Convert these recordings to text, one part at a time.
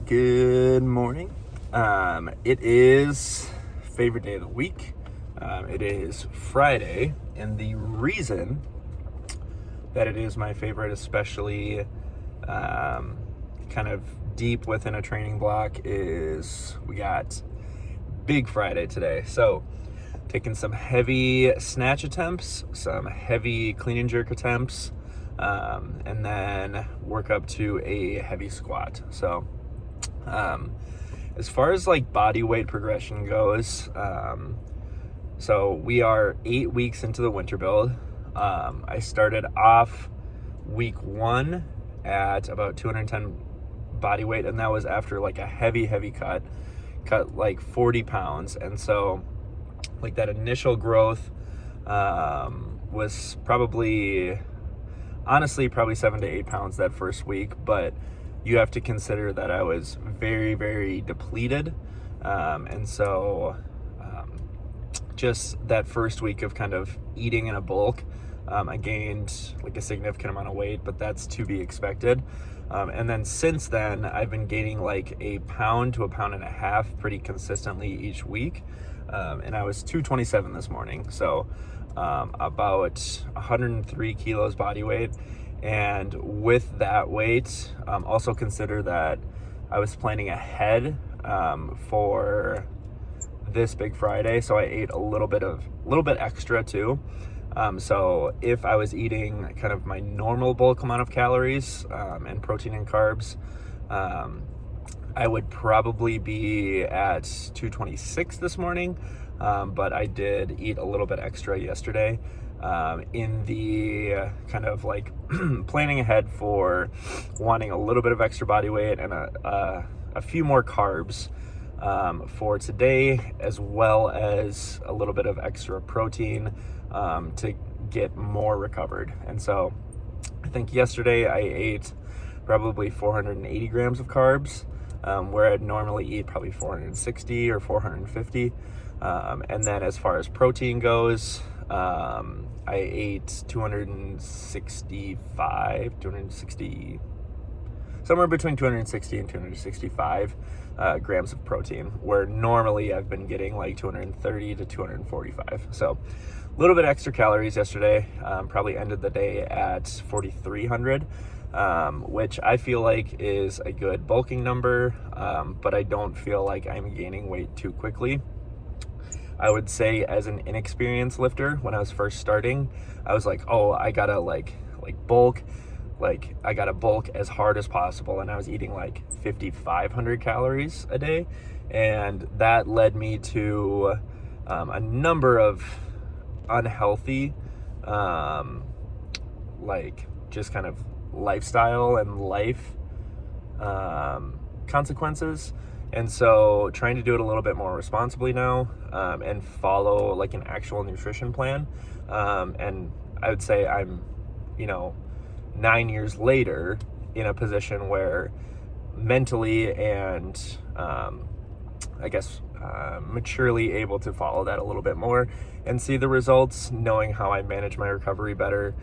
Good morning. It is favorite day of the week. It is Friday, and the reason that it is my favorite, especially kind of deep within a training block, is we got Big Friday today. So taking some heavy snatch attempts, some heavy clean and jerk attempts, and then work up to a heavy squat. So as far as like body weight progression goes, so we are 8 weeks into the winter build. I started off week 1 at about 210 body weight, and that was after like a heavy cut like 40 pounds. And so like that initial growth was probably 7 to 8 pounds that first week, but you have to consider that I was very depleted, and so just that first week of kind of eating in a bulk, I gained like a significant amount of weight, but that's to be expected. And then since then, I've been gaining like a pound to a pound and a half pretty consistently each week, and I was 227 this morning, so about 103 kilos body weight. And with that weight, also consider that I was planning ahead for this Big Friday, so I ate a little bit extra too. So if I was eating kind of my normal bulk amount of calories and protein and carbs, I would probably be at 226 this morning, but I did eat a little bit extra yesterday. In the kind of like planning ahead for wanting a little bit of extra body weight and a few more carbs for today, as well as a little bit of extra protein to get more recovered. And so I think yesterday I ate probably 480 grams of carbs, where I'd normally eat probably 460 or 450. And then as far as protein goes, I ate 260, somewhere between 260 and 265 grams of protein, where normally I've been getting like 230 to 245. So a little bit extra calories yesterday, probably ended the day at 4,300, which I feel like is a good bulking number, but I don't feel like I'm gaining weight too quickly. I would say as an inexperienced lifter, when I was first starting, I was like, oh, I gotta like bulk, like I gotta bulk as hard as possible. And I was eating like 5,500 calories a day. And that led me to a number of unhealthy, like just kind of lifestyle and life consequences. And so trying to do it a little bit more responsibly now, and follow like an actual nutrition plan. And I would say I'm, 9 years later in a position where mentally and maturely able to follow that a little bit more and see the results, knowing how I manage my recovery better,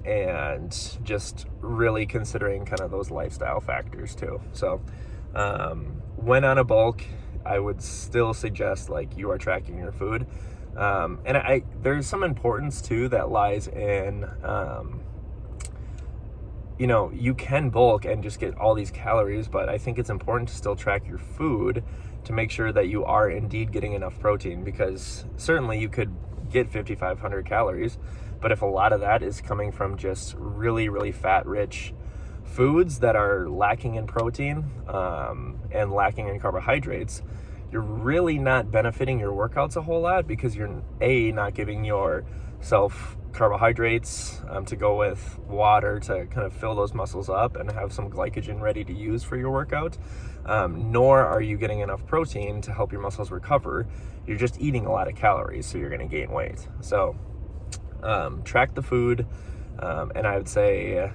and just really considering kind of those lifestyle factors too. So when on a bulk, I would still suggest like you are tracking your food. And there's some importance too that lies in, you can bulk and just get all these calories, but I think it's important to still track your food to make sure that you are indeed getting enough protein, because certainly you could get 5,500 calories, but if a lot of that is coming from just really fat rich foods that are lacking in protein and lacking in carbohydrates, you're really not benefiting your workouts a whole lot, because you're not giving yourself carbohydrates to go with water to kind of fill those muscles up and have some glycogen ready to use for your workout, nor are you getting enough protein to help your muscles recover. You're just eating a lot of calories, so you're going to gain weight. So track the food, and I would say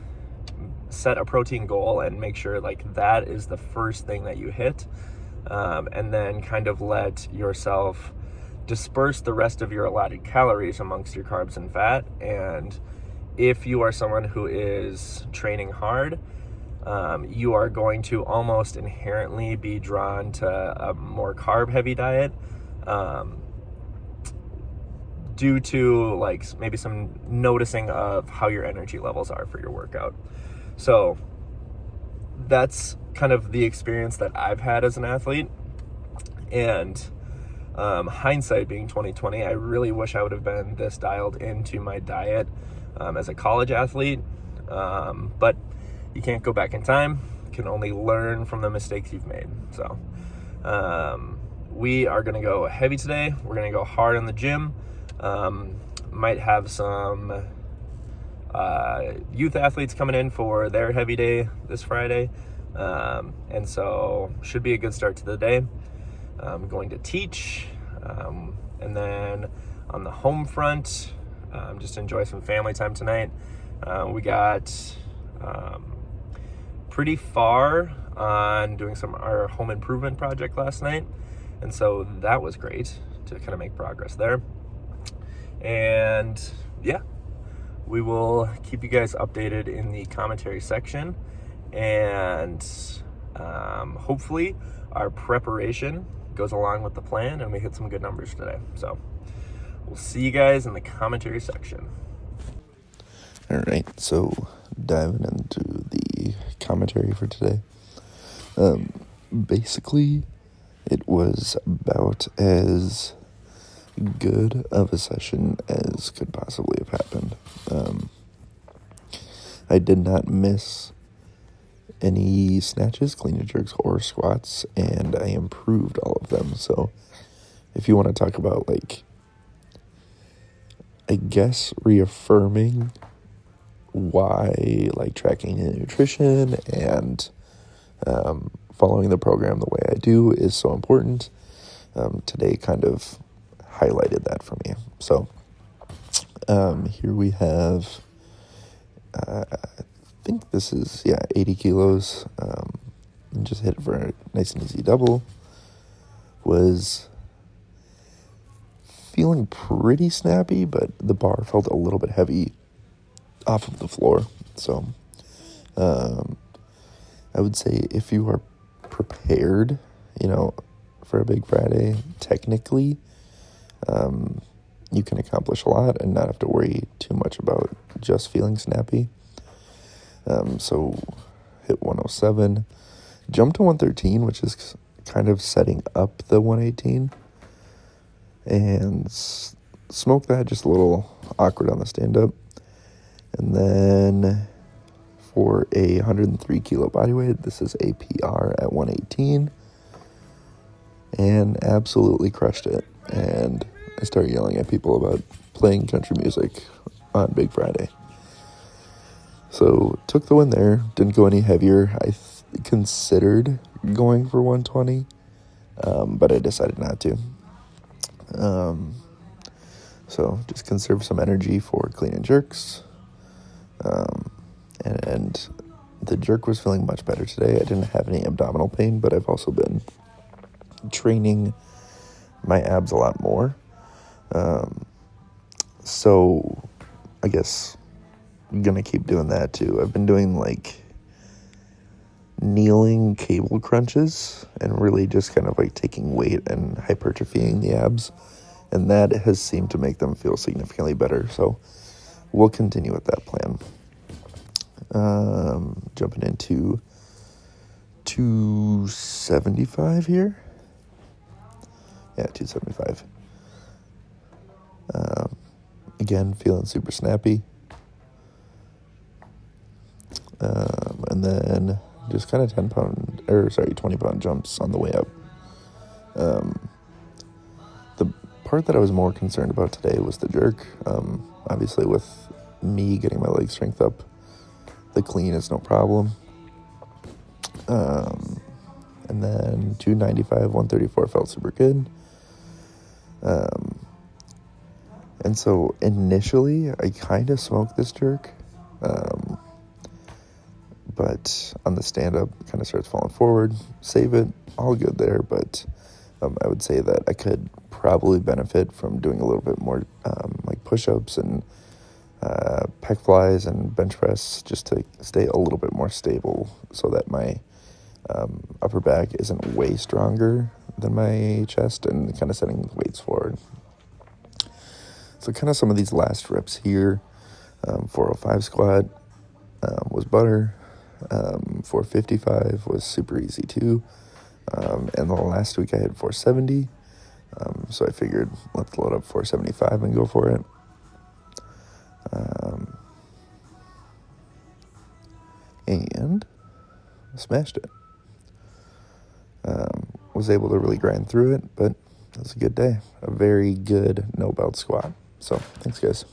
set a protein goal and make sure like that is the first thing that you hit, and then kind of let yourself disperse the rest of your allotted calories amongst your carbs and fat. And if you are someone who is training hard, you are going to almost inherently be drawn to a more carb-heavy diet, due to like maybe some noticing of how your energy levels are for your workout. So that's kind of the experience that I've had as an athlete. And hindsight being 2020, I really wish I would have been this dialed into my diet as a college athlete. But you can't go back in time. You can only learn from the mistakes you've made. So we are going to go heavy today. We're going to go hard in the gym. Might have some youth athletes coming in for their heavy day this Friday. And so should be a good start to the day. I'm going to teach. And then on the home front, just enjoy some family time tonight. We got pretty far on doing our home improvement project last night. And so that was great to kind of make progress there. And yeah, we will keep you guys updated in the commentary section. And hopefully our preparation goes along with the plan and we hit some good numbers today. So we'll see you guys in the commentary section. All right, so diving into the commentary for today. Basically, it was about as good of a session as could possibly have happened. I did not miss any snatches, clean and jerks, or squats, and I improved all of them. So if you want to talk about, like, I guess reaffirming why, like, tracking your nutrition and following the program the way I do is so important, today kind of highlighted that for me. So here we have, I think this is, 80 kilos, and just hit it for a nice and easy double. Was feeling pretty snappy, but the bar felt a little bit heavy off of the floor. So I would say if you are prepared, for a big Friday, technically, you can accomplish a lot and not have to worry too much about just feeling snappy. So hit 107, jumped to 113, which is kind of setting up the 118, and smoked that just a little awkward on the stand-up. And then for a 103 kilo body weight, this is APR at 118, and absolutely crushed it. And I started yelling at people about playing country music on Big Friday. So took the win there, didn't go any heavier. I considered going for 120, but I decided not to. So just conserve some energy for clean and jerks. And the jerk was feeling much better today. I didn't have any abdominal pain, but I've also been training my abs a lot more. So I guess I'm going to keep doing that too. I've been doing like kneeling cable crunches and really just kind of like taking weight and hypertrophying the abs. And that has seemed to make them feel significantly better. So we'll continue with that plan. Jumping into 275 here. Yeah, 275. Again, feeling super snappy. And then just kind of 20 pound jumps on the way up. The part that I was more concerned about today was the jerk. Obviously with me getting my leg strength up, the clean is no problem. And then 295, 134 felt super good. And so initially I kind of smoked this jerk. But on the stand-up, kind of starts falling forward. Save it, all good there, but I would say that I could probably benefit from doing a little bit more like push-ups and pec flies and bench press just to stay a little bit more stable so that my upper back isn't way stronger than my chest, and kind of setting weights forward. So kind of some of these last reps here. 405 squat was butter. 455 was super easy too. And the last week I had 470. So I figured let's load up 475 and go for it. And smashed it. Was able to really grind through it, but it was a good day. A very good no belt squat. So thanks, guys.